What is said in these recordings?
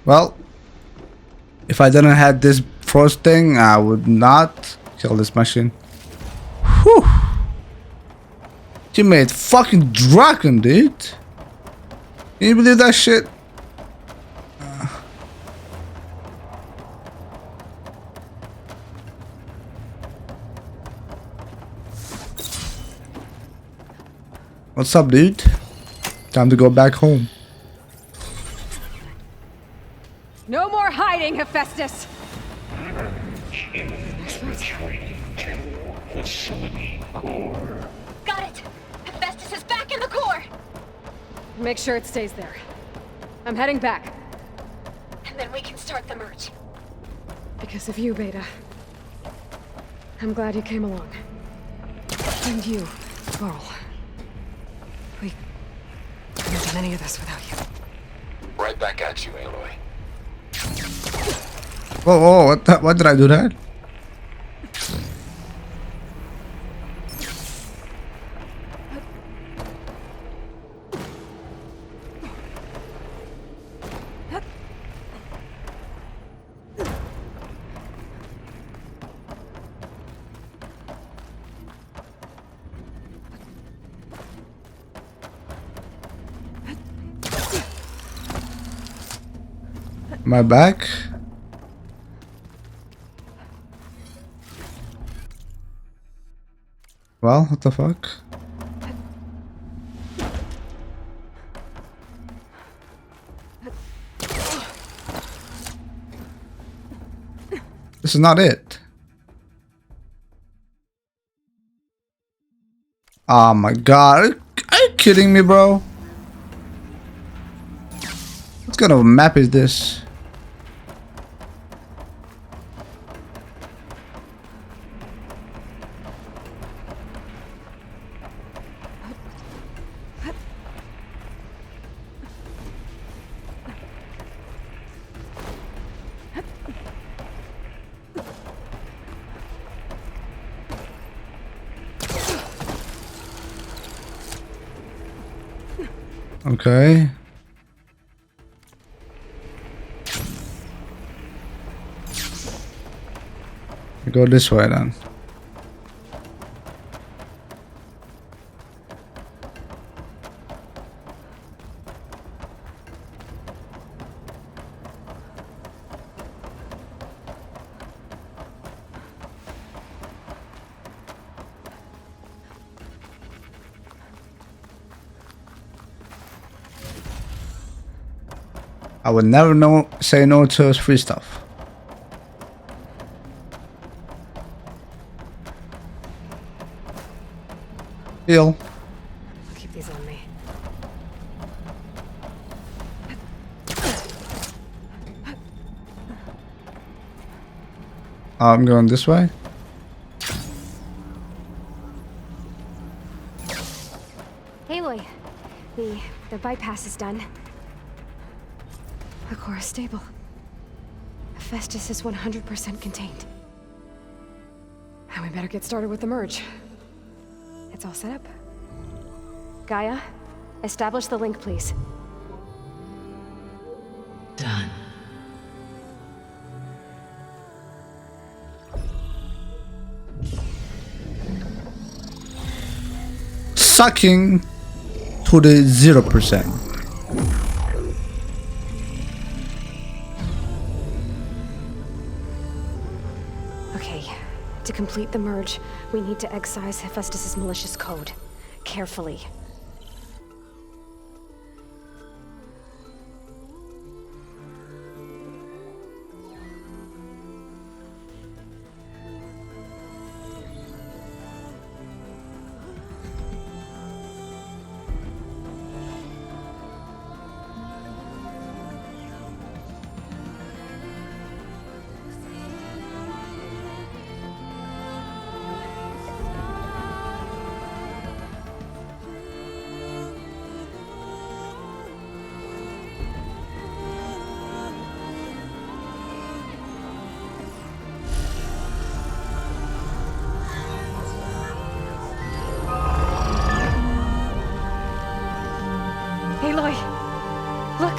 Well, if I didn't have this frost thing, I would not kill this machine. Whew. You made fucking dragon, dude. Can you believe that shit? What's up, dude? Time to go back home. No more hiding, Hephaestus! Got it! Hephaestus is back in the core! Make sure it stays there. I'm heading back. And then we can start the merge. Because of you, Beta. I'm glad you came along. And you, Carl. We couldn't have done any of this without you. Right back at you, Aloy. Whoa, whoa, what the, why did I do that? Am I back? Well, what the fuck? This is not it. Oh my god. Are you kidding me, bro? What kind of a map is this? Okay. We go this way then. I would never say no to free stuff. Heal. I'll keep these on me. I'm going this way. Aloy, the bypass is done. The core is stable. Hephaestus is 100% contained. And we better get started with the merge. It's all set up. Gaia, establish the link, please. Done. Sucking to the 0%. To complete the merge, we need to excise Hephaestus' malicious code. Carefully. Aloy! Look!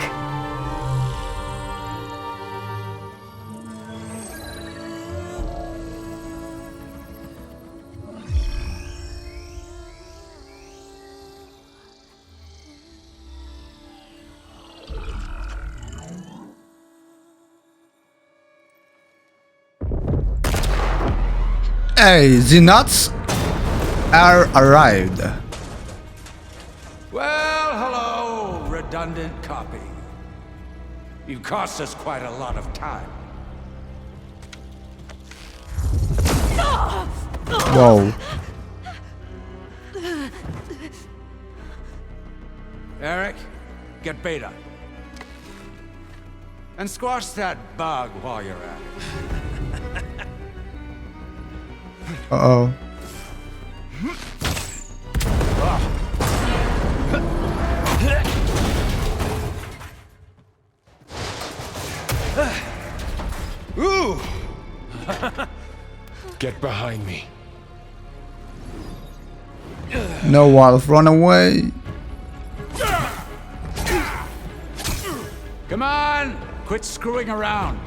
Hey, the nuts are arrived. Well, hello, redundant copy. You've cost us quite a lot of time. Whoa. Eric, get Beta. And squash that bug while you're at it. Uh-oh. Ooh! Get behind me. No, Wolf, run away. Come on! Quit screwing around.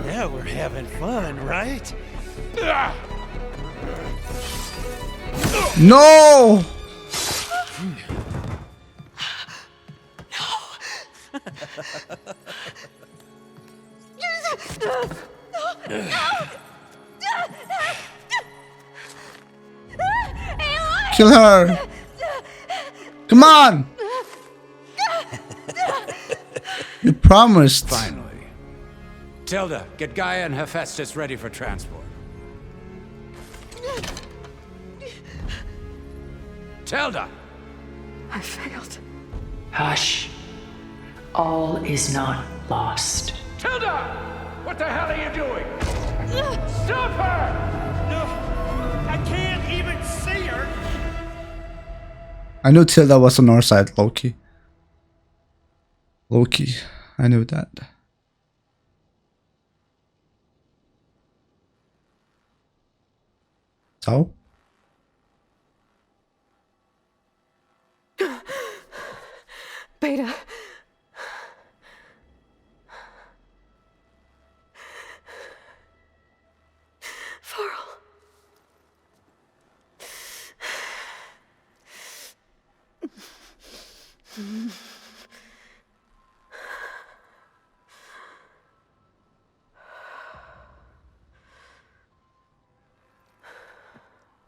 Now we're having fun, right? No! Kill her! Come on! You promised. Finally. Tilda, get Gaia and Hephaestus ready for transport. Tilda! I failed. Hush. All is not lost. Tilda! What the hell are you doing? Stop her! No, I can't even see her. I knew Tilda was on our side, Loki. Loki, I knew that. So? Beta. Farrell.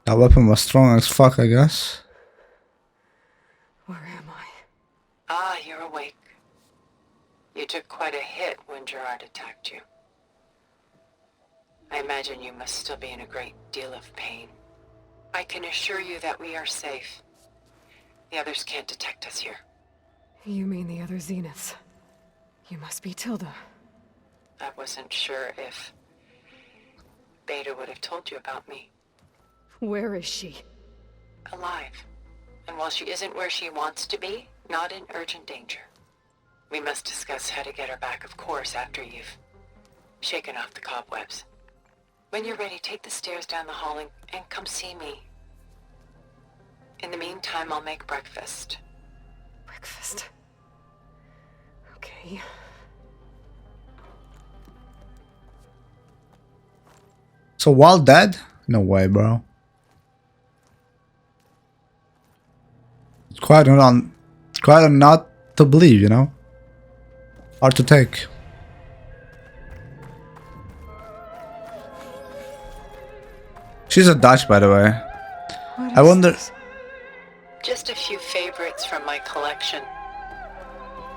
That weapon was strong as fuck, I guess. Where am I? Ah, you're awake. You took quite a hit when Gerard attacked you. I imagine you must still be in a great deal of pain. I can assure you that we are safe. The others can't detect us here. You mean the other Zeniths? You must be Tilda. I wasn't sure if Beta would have told you about me. Where is she? Alive. And while she isn't where she wants to be, not in urgent danger. We must discuss how to get her back, of course, after you've shaken off the cobwebs. When you're ready, take the stairs down the hall and come see me. In the meantime, I'll make breakfast. Breakfast. Okay. So Walt dead? No way, bro. It's quite a not to believe, you know? Hard to take. She's a Dutch, by the way. What I is wonder. this? Just a few favorites from my collection.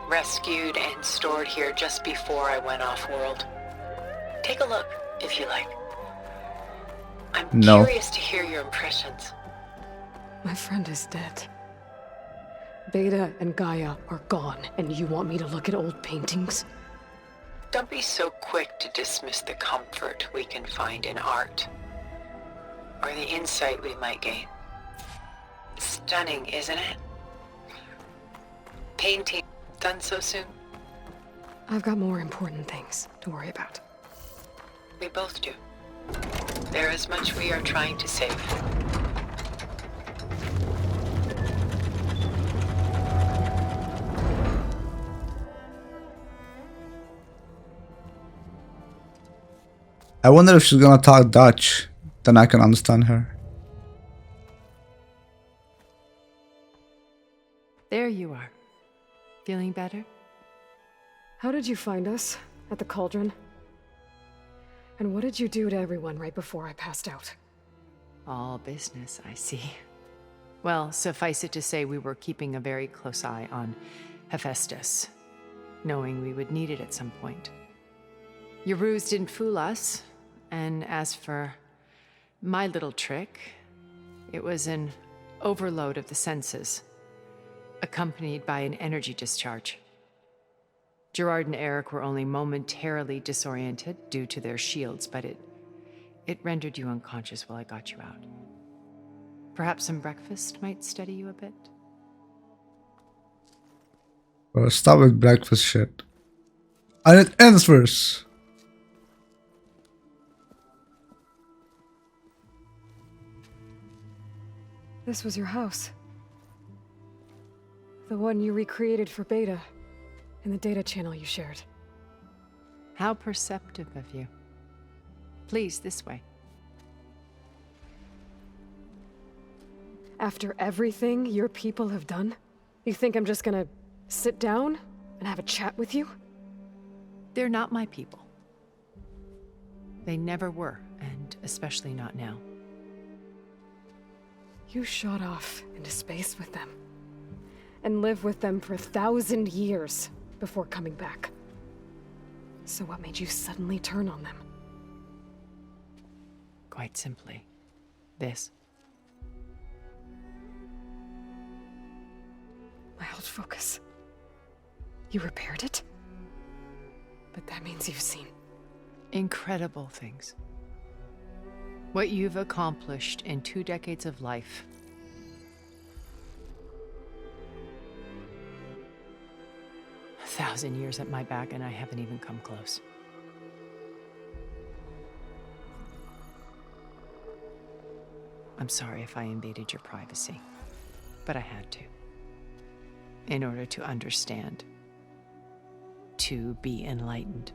Rescued and stored here just before I went off-world. Take a look, if you like. I'm No. curious to hear your impressions. My friend is dead. Beta and Gaia are gone, and you want me to look at old paintings? Don't be so quick to dismiss the comfort we can find in art. Or the insight we might gain. Stunning, isn't it? Painting done so soon? I've got more important things to worry about. We both do. There is much we are trying to save. I wonder if she's gonna talk Dutch. Then I can understand her. There you are. Feeling better? How did you find us? At the cauldron? And what did you do to everyone right before I passed out? All business, I see. Well, suffice it to say we were keeping a very close eye on Hephaestus, knowing we would need it at some point. Your ruse didn't fool us, and as for my little trick, it was an overload of the senses, accompanied by an energy discharge. Gerard and Eric were only momentarily disoriented due to their shields, but it rendered you unconscious while I got you out. Perhaps some breakfast might steady you a bit? Bro, stop with breakfast shit. And it ends first. This was your house. The one you recreated for Beta, in the data channel you shared. How perceptive of you. Please, this way. After everything your people have done, you think I'm just gonna sit down and have a chat with you? They're not my people. They never were, and especially not now. You shot off into space with them, and lived with them for 1,000 years before coming back. So what made you suddenly turn on them? Quite simply, this. My old focus. You repaired it? But that means you've seen Incredible things. What you've accomplished in 2 decades of life. A 1,000 years at my back and I haven't even come close. I'm sorry if I invaded your privacy, but I had to. In order to understand. To be enlightened.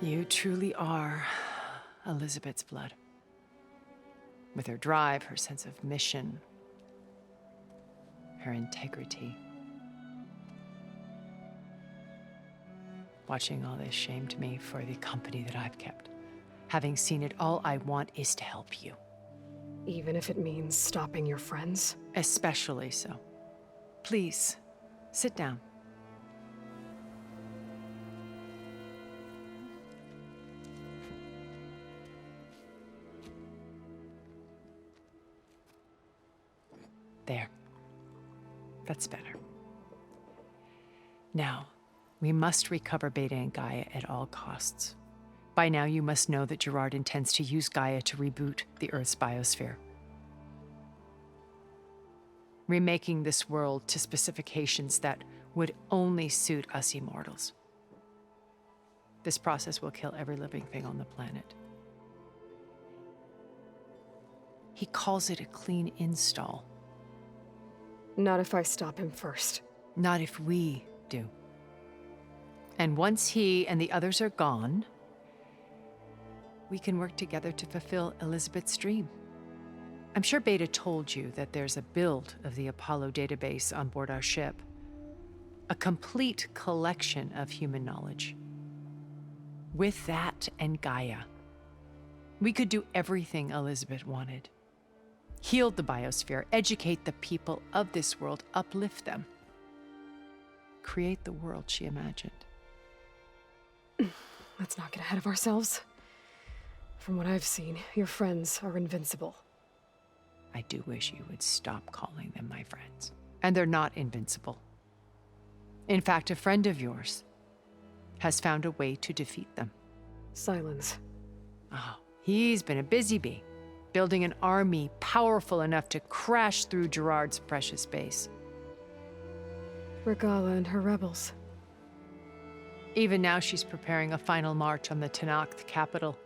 You truly are Elizabeth's blood. With her drive, her sense of mission, her integrity. Watching all this shamed me for the company that I've kept. Having seen it, all I want is to help you. even if it means stopping your friends? Especially so. Please, sit down. There. That's better. Now, we must recover Beta and Gaia at all costs. By now, you must know that Gerard intends to use Gaia to reboot the Earth's biosphere. Remaking this world to specifications that would only suit us immortals. This process will kill every living thing on the planet. He calls it a clean install. Not if I stop him first. Not if we do. And once he and the others are gone, we can work together to fulfill Elizabeth's dream. I'm sure Beta told you that there's a build of the Apollo database on board our ship. A complete collection of human knowledge. With that and Gaia, we could do everything Elizabeth wanted. Heal the biosphere, educate the people of this world, uplift them. Create the world she imagined. Let's not get ahead of ourselves. From what I've seen, your friends are invincible. I do wish you would stop calling them my friends. And they're not invincible. In fact, a friend of yours has found a way to defeat them. Silence. Oh, he's been a busy bee, building an army powerful enough to crash through Gerard's precious base. Regala and her rebels. Even now, she's preparing a final march on the Tenakth capital.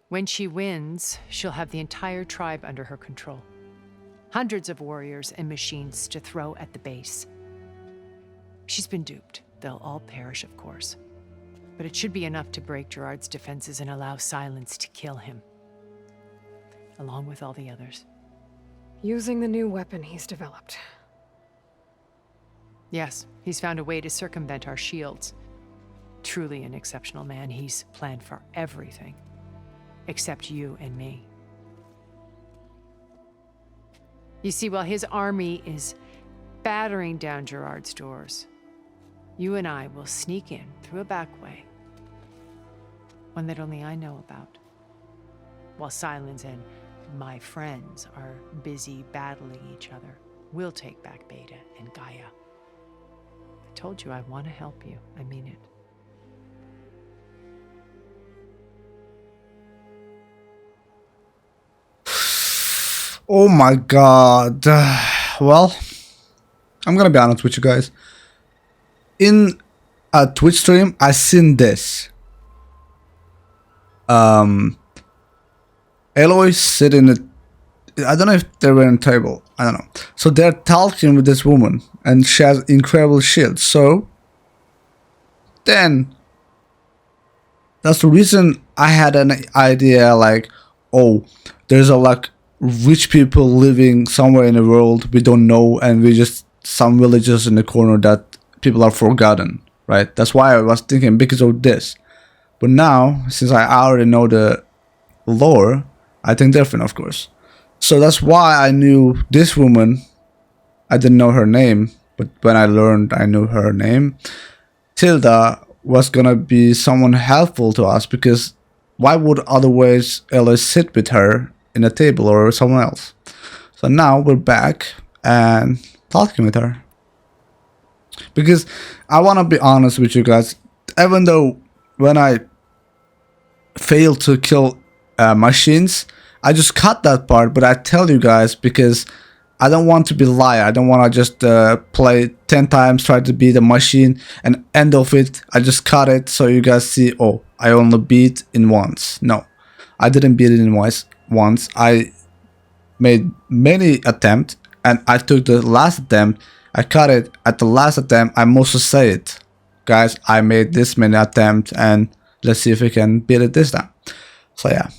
When she wins, she'll have the entire tribe under her control. Hundreds of warriors and machines to throw at the base. She's been duped. They'll all perish, of course. But it should be enough to break Gerard's defenses and allow Silence to kill him. Along with all the others. Using the new weapon he's developed. Yes, he's found a way to circumvent our shields. Truly an exceptional man. He's planned for everything, except you and me. You see, while his army is battering down Gerard's doors, you and I will sneak in through a back way, one that only I know about, while Silence and my friends are busy battling each other. We'll take back Beta and Gaia. I told you I want to help you. I mean it. Oh my god. Well, I'm gonna be honest with you guys. In a Twitch stream, I seen this. Aloy sitting at, I don't know if they were on a table. I don't know. So they're talking with this woman, and she has incredible shield. So then that's the reason I had an idea like, oh, there's a like rich people living somewhere in the world we don't know, and we just some villages in the corner that people are forgotten, right? That's why I was thinking because of this. But now, since I already know the lore, I think different, of course. So that's why I knew this woman. I didn't know her name, but when I learned I knew her name, Tilda was gonna be someone helpful to us, because why would otherwise Aloy sit with her in a table or someone else? So now we're back and talking with her. Because I want to be honest with you guys, even though when I failed to kill machines, I just cut that part, but I tell you guys because I don't want to be liar. I don't want to just play 10 times, try to beat a machine, and end of it, I just cut it so you guys see, oh, I only beat in once. No, I didn't beat it in once. I made many attempts, and I took the last attempt, I cut it at the last attempt. I mostly say it. Guys, I made this many attempts, and let's see if we can beat it this time. So yeah,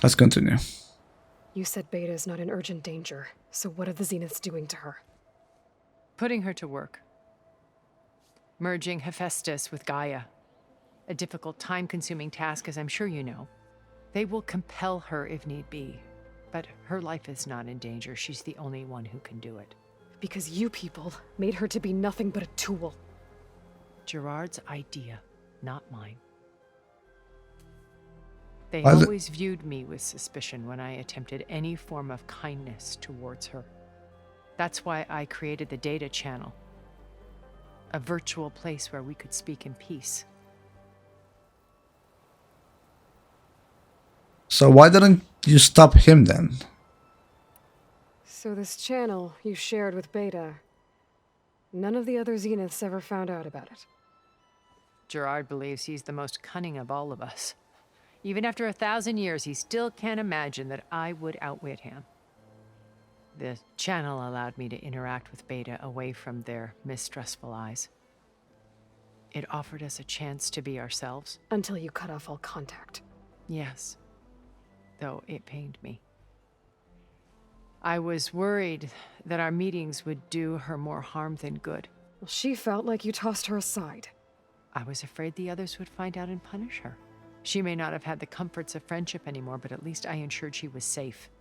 let's continue. You said Beta is not in urgent danger, so what are the Zeniths doing to her? Putting her to work. Merging Hephaestus with Gaia. A difficult, time-consuming task, as I'm sure you know. They will compel her if need be, but her life is not in danger. She's the only one who can do it. Because you people made her to be nothing but a tool. Gerard's idea, not mine. They Why is it- always viewed me with suspicion when I attempted any form of kindness towards her. That's why I created the data channel. A virtual place where we could speak in peace. So why didn't you stop him then? So this channel you shared with Beta, none of the other Zeniths ever found out about it. Gerard believes he's the most cunning of all of us. Even after 1,000 years, he still can't imagine that I would outwit him. The channel allowed me to interact with Beta away from their mistrustful eyes. It offered us a chance to be ourselves. Until you cut off all contact. Yes, though it pained me. I was worried that our meetings would do her more harm than good. Well, she felt like you tossed her aside. I was afraid the others would find out and punish her. She may not have had the comforts of friendship anymore, but at least I ensured she was safe.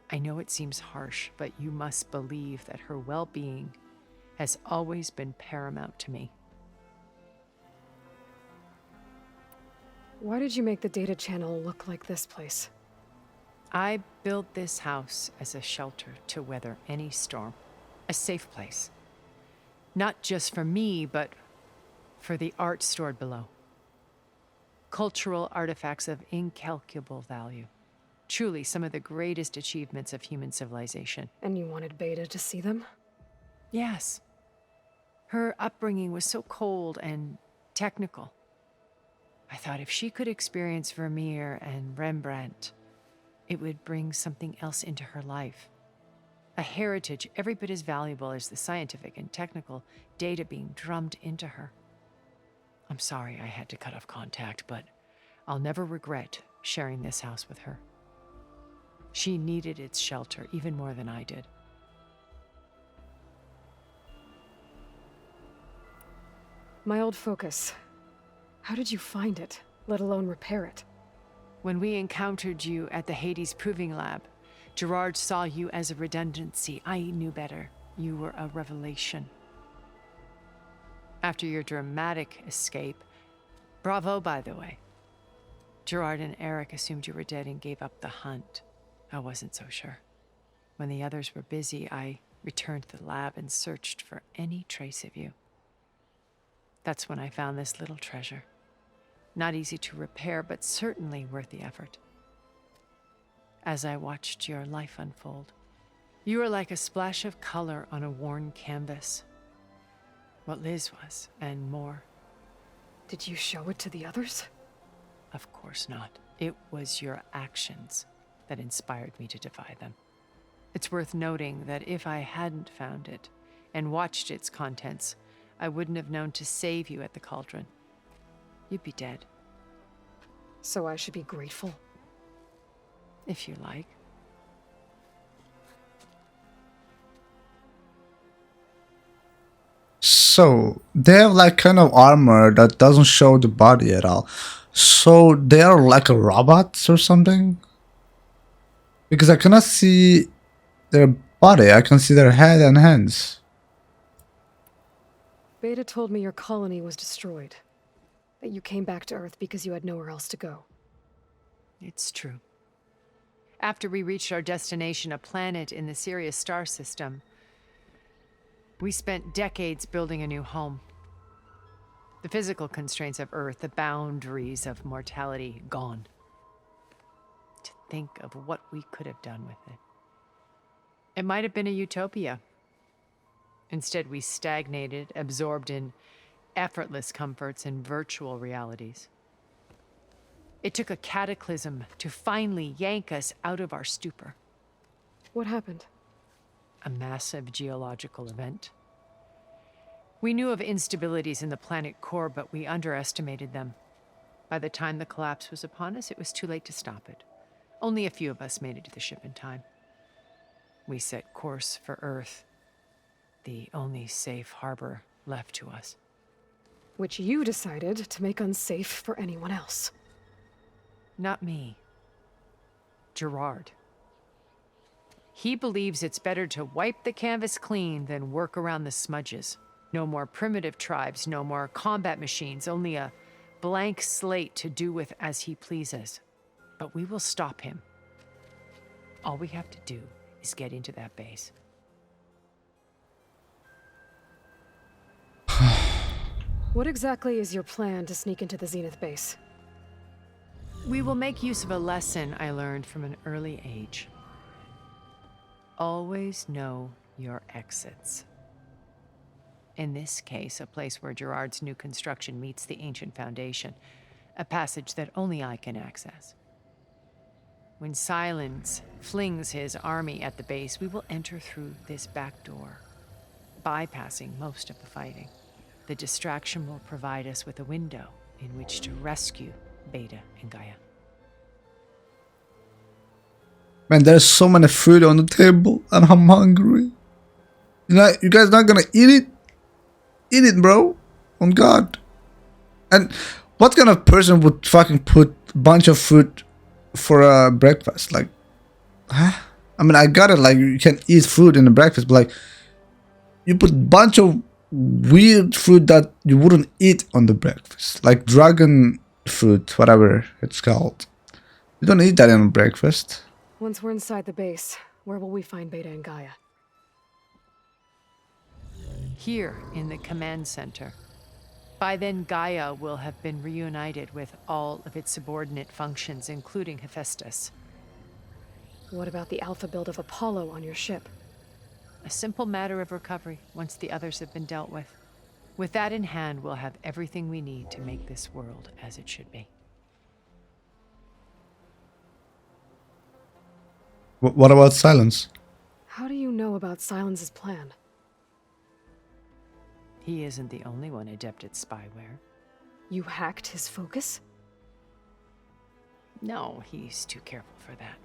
I know it seems harsh, but you must believe that her well-being has always been paramount to me. Why did you make the data channel look like this place? I built this house as a shelter to weather any storm. A safe place. Not just for me, but for the art stored below. Cultural artifacts of incalculable value. Truly some of the greatest achievements of human civilization. And you wanted Beta to see them? Yes. Her upbringing was so cold and technical. I thought if she could experience Vermeer and Rembrandt, it would bring something else into her life. A heritage every bit as valuable as the scientific and technical data being drummed into her. I'm sorry I had to cut off contact, but I'll never regret sharing this house with her. She needed its shelter even more than I did. My old focus, How did you find it, let alone repair it? When we encountered you at the Hades Proving Lab, Gerard saw you as a redundancy. I knew better. You were a revelation. After your dramatic escape, bravo, by the way. Gerard and Eric assumed you were dead and gave up the hunt. I wasn't so sure. When the others were busy, I returned to the lab and searched for any trace of you. That's when I found this little treasure. Not easy to repair, but certainly worth the effort. As I watched your life unfold, you were like a splash of color on a worn canvas. What Liz was, and more. Did you show it to the others? Of course not. It was your actions that inspired me to defy them. It's worth noting that if I hadn't found it and watched its contents, I wouldn't have known to save you at the cauldron. You'd be dead. So I should be grateful? If you like. So they have like kind of armor that doesn't show the body at all. So they are like a robots or something? Because I cannot see their body, I can see their head and hands. Beta told me your colony was destroyed. That you came back to Earth because you had nowhere else to go. It's true. After we reached our destination, a planet in the Sirius star system, we spent decades building a new home. The physical constraints of Earth, the boundaries of mortality, gone. To think of what we could have done with it. It might have been a utopia. Instead, we stagnated, absorbed in effortless comforts and virtual realities. It took a cataclysm to finally yank us out of our stupor. What happened? A massive geological event. We knew of instabilities in the planet core, but we underestimated them. By the time the collapse was upon us, it was too late to stop it. Only a few of us made it to the ship in time. We set course for Earth, the only safe harbor left to us. Which you decided to make unsafe for anyone else. Not me. Gerard. He believes it's better to wipe the canvas clean than work around the smudges. No more primitive tribes, no more combat machines, only a blank slate to do with as he pleases. But we will stop him. All we have to do is get into that base. What exactly is your plan to sneak into the Zenith base? We will make use of a lesson I learned from an early age. Always know your exits. In this case, a place where Gerard's new construction meets the ancient foundation, a passage that only I can access. When Silence flings his army at the base, we will enter through this back door, bypassing most of the fighting. The distraction will provide us with a window in which to rescue Beta and Gaia. Man, there's so many food on the table and I'm hungry. You guys not gonna eat it? Eat it, bro. On God. And what kind of person would fucking put a bunch of food for a breakfast? Like, huh? I mean, I got it, like, you can eat food in the breakfast, but like, you put a bunch of weird food that you wouldn't eat on the breakfast. Like dragon fruit, whatever it's called. You don't eat that in breakfast. Once we're inside the base, where will we find Beta and Gaia? Here in the command center. By then, Gaia will have been reunited with all of its subordinate functions, including Hephaestus. What about the alpha build of Apollo on your ship? A simple matter of recovery once the others have been dealt with. With that in hand, we'll have everything we need to make this world as it should be. What about Silence? How do you know about Silence's plan? He isn't the only one adept at spyware. You hacked his focus? No, he's too careful for that.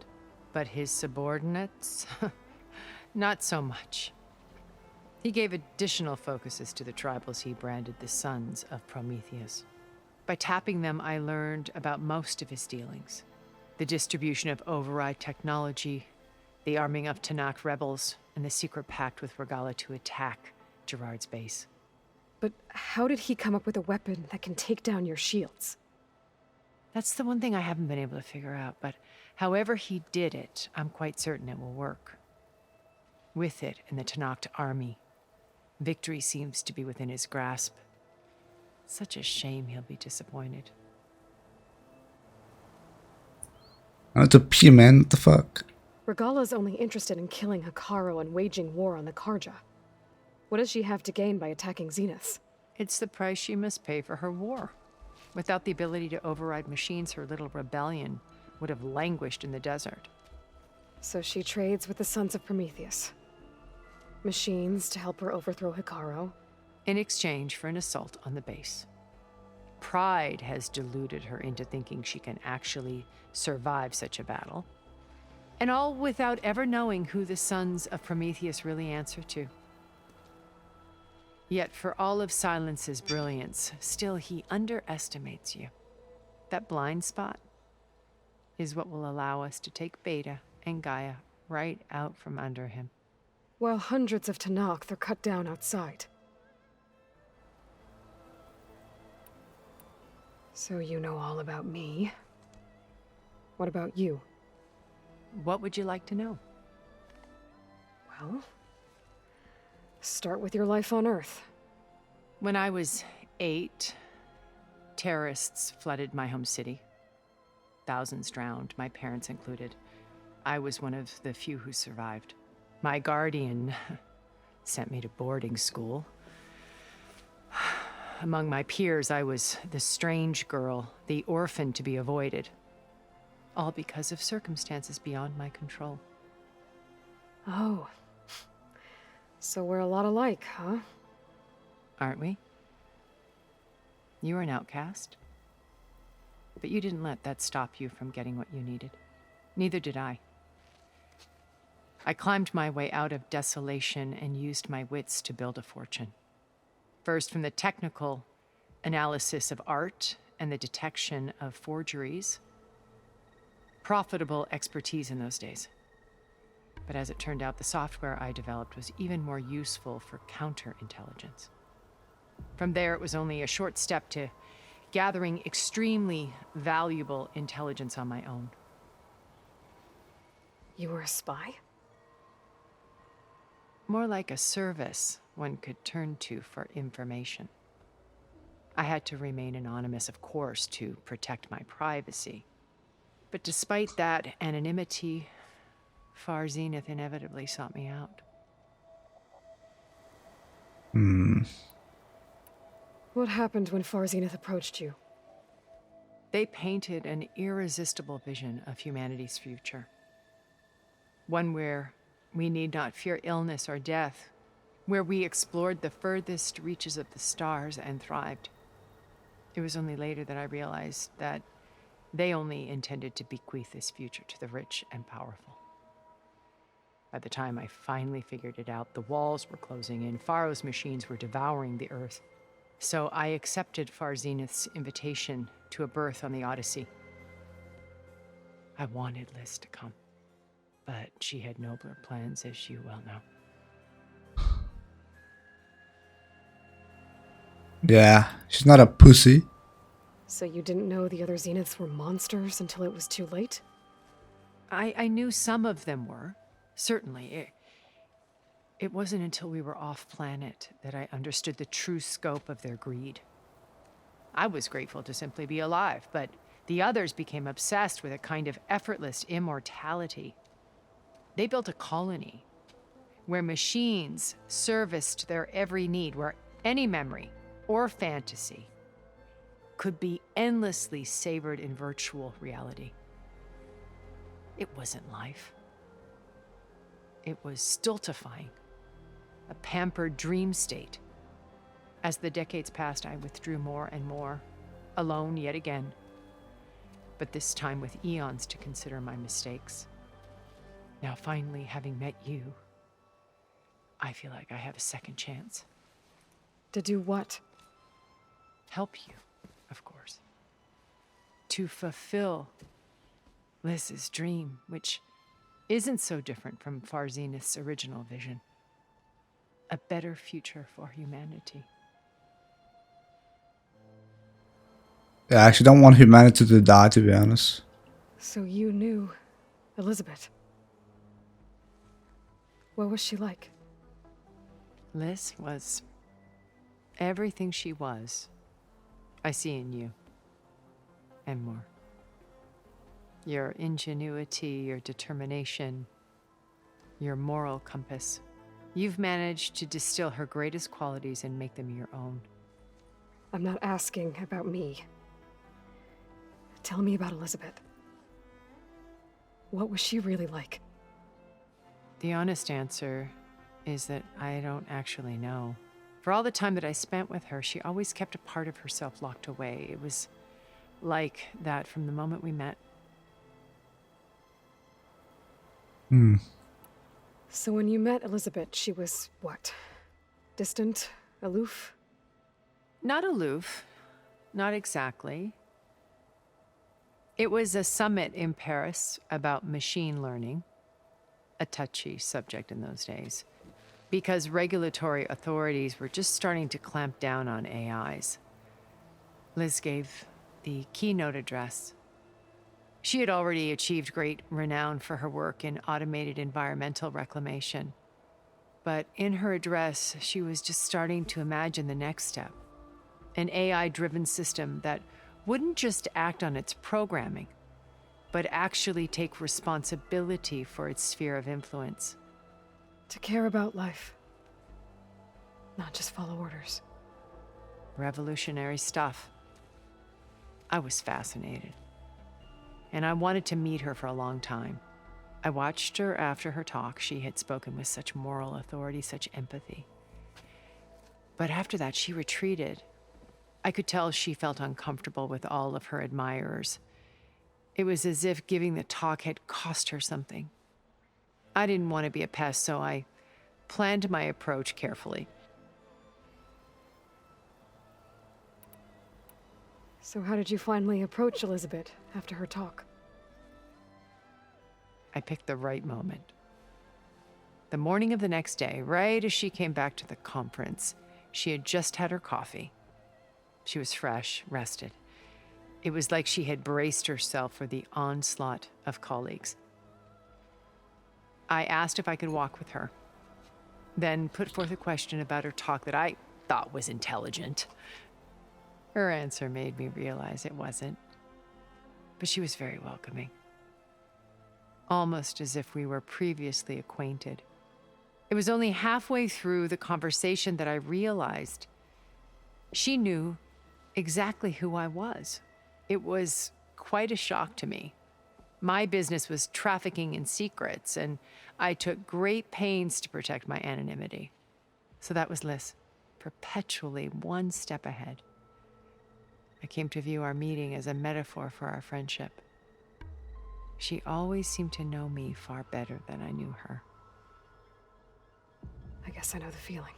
But his subordinates? Not so much. He gave additional focuses to the tribals he branded the Sons of Prometheus. By tapping them, I learned about most of his dealings. The distribution of override technology, the arming of Tanakh rebels, and the secret pact with Regala to attack Gerard's base. But how did he come up with a weapon that can take down your shields? That's the one thing I haven't been able to figure out, but however he did it, I'm quite certain it will work. With it and the Tanakh army, victory seems to be within his grasp. Such a shame he'll be disappointed. I want to pee, man. What the fuck? Regala's only interested in killing Hekarro and waging war on the Karja. What does she have to gain by attacking Zeniths? It's the price she must pay for her war. Without the ability to override machines, her little rebellion would have languished in the desert. So she trades with the Sons of Prometheus. Machines to help her overthrow Hekarro. In exchange for an assault on the base. Pride has deluded her into thinking she can actually survive such a battle. And all without ever knowing who the Sons of Prometheus really answer to. Yet for all of Silence's brilliance, still he underestimates you. That blind spot is what will allow us to take Beta and Gaia right out from under him. While hundreds of Tanakh are cut down outside. So you know all about me. What about you? What would you like to know? Well, start with your life on Earth. When I was 8, terrorists flooded my home city. Thousands drowned, my parents included. I was one of the few who survived. My guardian sent me to boarding school. Among my peers, I was the strange girl, the orphan to be avoided. All because of circumstances beyond my control. Oh. So we're a lot alike, huh? Aren't we? You were an outcast. But you didn't let that stop you from getting what you needed. Neither did I. I climbed my way out of desolation and used my wits to build a fortune. First, from the technical analysis of art and the detection of forgeries. Profitable expertise in those days. But as it turned out, the software I developed was even more useful for counterintelligence. From there, it was only a short step to gathering extremely valuable intelligence on my own. You were a spy? More like a service one could turn to for information. I had to remain anonymous, of course, to protect my privacy. But despite that anonymity, Far Zenith inevitably sought me out. What happened when Far Zenith approached you? They painted an irresistible vision of humanity's future. One where we need not fear illness or death, where we explored the furthest reaches of the stars and thrived. It was only later that I realized that they only intended to bequeath this future to the rich and powerful. By the time I finally figured it out, the walls were closing in, Pharaoh's machines were devouring the earth. So I accepted Far Zenith's invitation to a berth on the Odyssey. I wanted Liz to come, but she had nobler plans, as you well know. Yeah, she's not a pussy. So you didn't know the other Zeniths were monsters until it was too late? I knew some of them were, certainly. It wasn't until we were off-planet that I understood the true scope of their greed. I was grateful to simply be alive, but the others became obsessed with a kind of effortless immortality. They built a colony where machines serviced their every need, where any memory or fantasy could be endlessly savored in virtual reality. It wasn't life. It was stultifying, a pampered dream state. As the decades passed, I withdrew more and more, alone yet again, but this time with eons to consider my mistakes. Now, finally, having met you, I feel like I have a second chance. To do what? Help you, of course. To fulfill Liz's dream, which isn't so different from Farzenith's original vision. A better future for humanity. Yeah, I actually don't want humanity to die, to be honest. So you knew Elizabeth. What was she like? Liz was everything she was. I see in you. And more. Your ingenuity, your determination, your moral compass. You've managed to distill her greatest qualities and make them your own. I'm not asking about me. Tell me about Elizabeth. What was she really like? The honest answer is that I don't actually know. For all the time that I spent with her, she always kept a part of herself locked away. It was like that from the moment we met. So when you met Elizabeth, she was what? Distant? Aloof? Not aloof. Not exactly. It was a summit in Paris about machine learning, a touchy subject in those days, because regulatory authorities were just starting to clamp down on AIs. Liz gave the keynote address. She had already achieved great renown for her work in automated environmental reclamation. But in her address, she was just starting to imagine the next step, an AI-driven system that wouldn't just act on its programming, but actually take responsibility for its sphere of influence. To care about life. Not just follow orders. Revolutionary stuff. I was fascinated. And I wanted to meet her for a long time. I watched her after her talk. She had spoken with such moral authority, such empathy. But after that, she retreated. I could tell she felt uncomfortable with all of her admirers. It was as if giving the talk had cost her something. I didn't want to be a pest, so I planned my approach carefully. So how did you finally approach Elizabeth after her talk? I picked the right moment. The morning of the next day, right as she came back to the conference, she had just had her coffee. She was fresh, rested. It was like she had braced herself for the onslaught of colleagues. I asked if I could walk with her, then put forth a question about her talk that I thought was intelligent. Her answer made me realize it wasn't, but she was very welcoming. Almost as if we were previously acquainted. It was only halfway through the conversation that I realized she knew exactly who I was. It was quite a shock to me. My business was trafficking in secrets, and I took great pains to protect my anonymity. So that was Liz, perpetually one step ahead. I came to view our meeting as a metaphor for our friendship. She always seemed to know me far better than I knew her. I guess I know the feeling.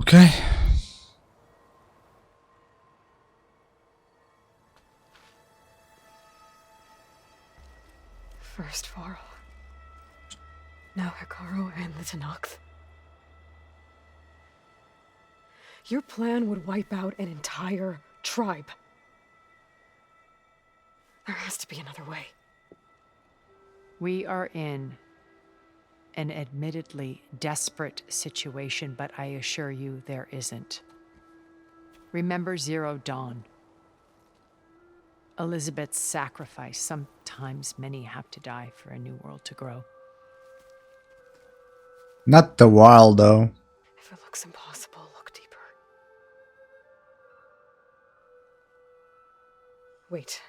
Okay. First Varl. Now Hikaru and the Tenakth. Your plan would wipe out an entire tribe. There has to be another way. We are in an admittedly desperate situation, but I assure you there isn't. Remember Zero Dawn. Elizabeth's sacrifice. Sometimes many have to die for a new world to grow. Not the wild, though. If it looks impossible, look deeper. Wait.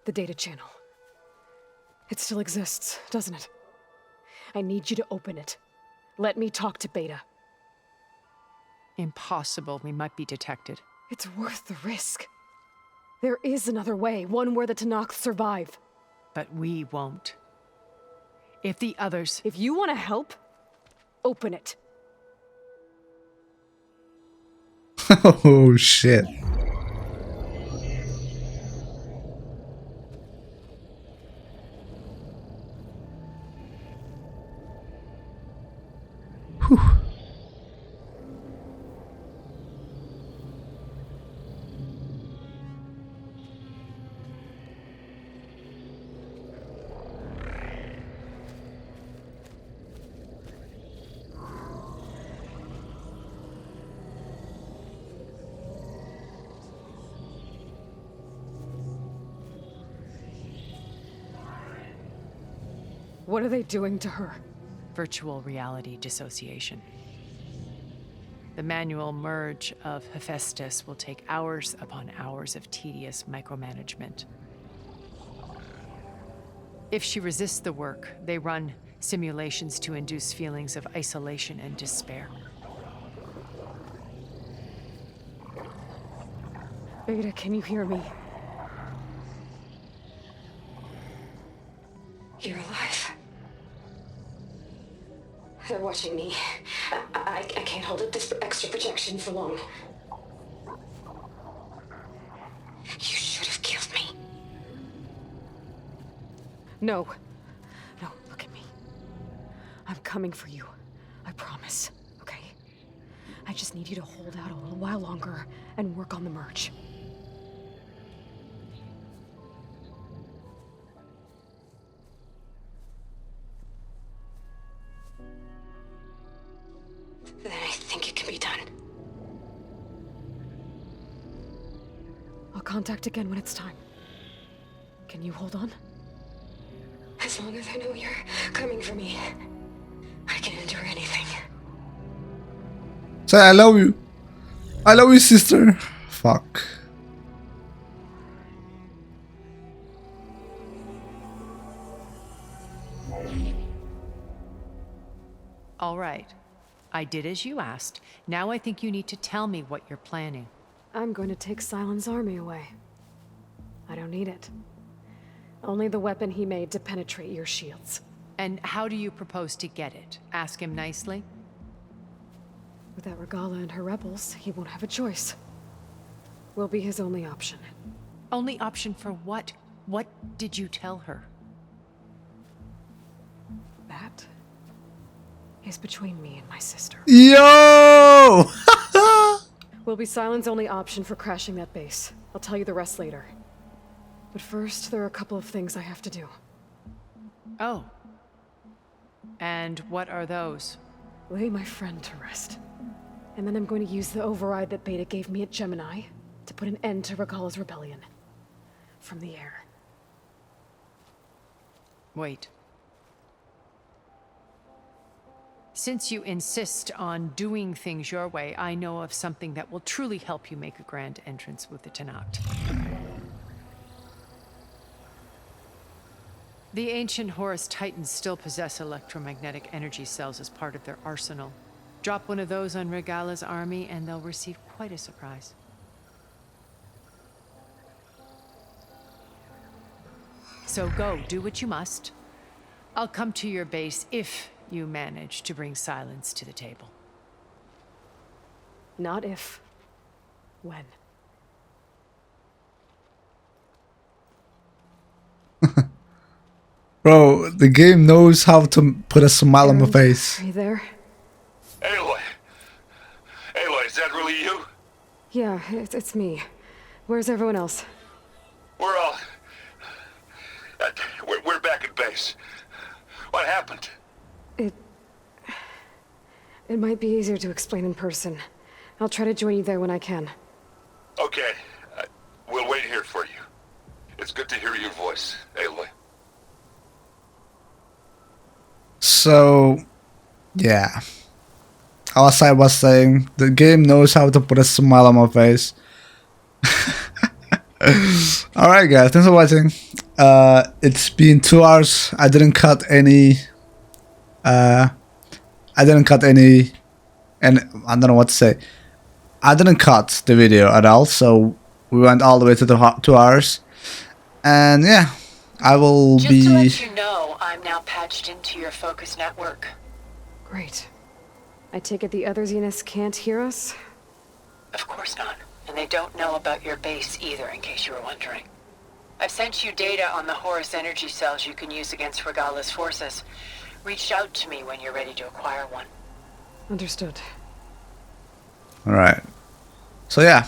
The data channel. It still exists, doesn't it? I need you to open it. Let me talk to Beta. Impossible. We might be detected. It's worth the risk. There is another way, one where the Tenakth survive. But we won't. If the others... If you want to help, Open it. Oh shit. Whew. What are they doing to her? Virtual reality dissociation. The manual merge of Hephaestus will take hours upon hours of tedious micromanagement. If she resists the work, they run simulations to induce feelings of isolation and despair. Beta, can you hear me? You're alive. They're watching me. I can't hold up this extra projection for long. You should have killed me. No. No, look at me. I'm coming for you. I promise, okay? I just need you to hold out a little while longer and work on the merge. Then I think it can be done. I'll contact again when it's time. Can you hold on? As long as I know you're coming for me, I can endure anything. Say I love you. I love you, sister. Fuck. All right. I did as you asked. Now I think you need to tell me what you're planning. I'm going to take Silent's army away. I don't need it. Only the weapon he made to penetrate your shields. And how do you propose to get it? Ask him nicely? Without Regala and her rebels, he won't have a choice. We'll be his only option. Only option for what? What did you tell her? That is between me and my sister. Yo! Will be Silent's only option for crashing that base. I'll tell you the rest later. But first, there are a couple of things I have to do. Oh. And what are those? Lay my friend to rest. And then I'm going to use the override that Beta gave me at Gemini to put an end to Regala's rebellion. From the air. Wait. Since you insist on doing things your way, I know of something that will truly help you make a grand entrance with the Tenat. The ancient Horus Titans still possess electromagnetic energy cells as part of their arsenal. Drop one of those on Regala's army and they'll receive quite a surprise. So go, do what you must. I'll come to your base if you manage to bring silence to the table. Not if. When. Bro, the game knows how to put a smile on my face. Are you there? Aloy! Aloy, is that really you? Yeah, it's me. Where's everyone else? We're all... we're back at base. What happened? It might be easier to explain in person. I'll try to join you there when I can. Okay. We'll wait here for you. It's good to hear your voice, Aloy. So, yeah. As I was saying, the game knows how to put a smile on my face. Alright guys, thanks for watching. It's been 2 hours. I didn't cut any and I don't know what to say. I didn't cut the video at all, so we went all the way to the 2 hours. And yeah, I will Just be... to let you know, I'm now patched into your focus network. Great. I take it the other Zeniths can't hear us? Of course not. And they don't know about your base either, in case you were wondering. I've sent you data on the Horus energy cells you can use against Regala's forces. Reach out to me when you're ready to acquire one. Understood. Alright. So yeah.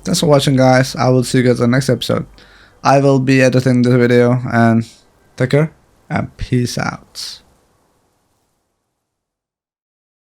Thanks for watching, guys. I will see you guys on the next episode. I will be editing this video, and take care and peace out.